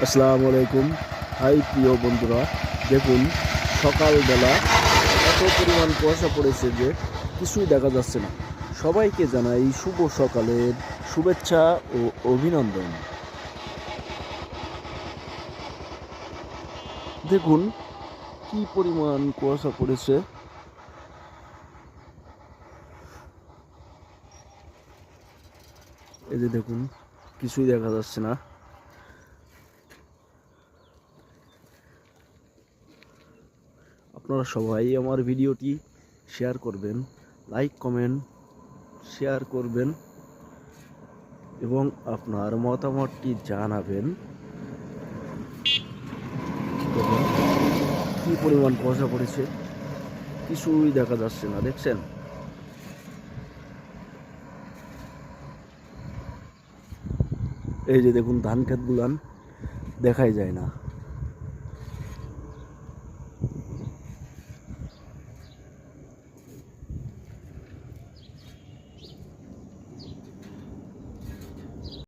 আসসালামু আলাইকুম। হাই প্রিয় বন্ধুরা, দেখুন সকালবেলা এত পরিমাণ কুয়াশা পড়েছে যে কিছুই দেখা যাচ্ছে না। সবাইকে জানাই শুভ সকালের শুভেচ্ছা ও অভিনন্দন। দেখুন কি পরিমাণ কুয়াশা পড়েছে। এই যে দেখুন কিছুই দেখা যাচ্ছে না। আপনারা সবাই আমার ভিডিওটি শেয়ার করবেন, লাইক কমেন্ট শেয়ার করবেন এবং আপনার মতামতটি জানাবেন। দেখুন কি পরিমাণ কুয়াশা পড়েছে, কিছুই দেখা যাচ্ছে না, দেখছেন? এই যে দেখুন ধান ক্ষেতগুলান দেখাই যায় না।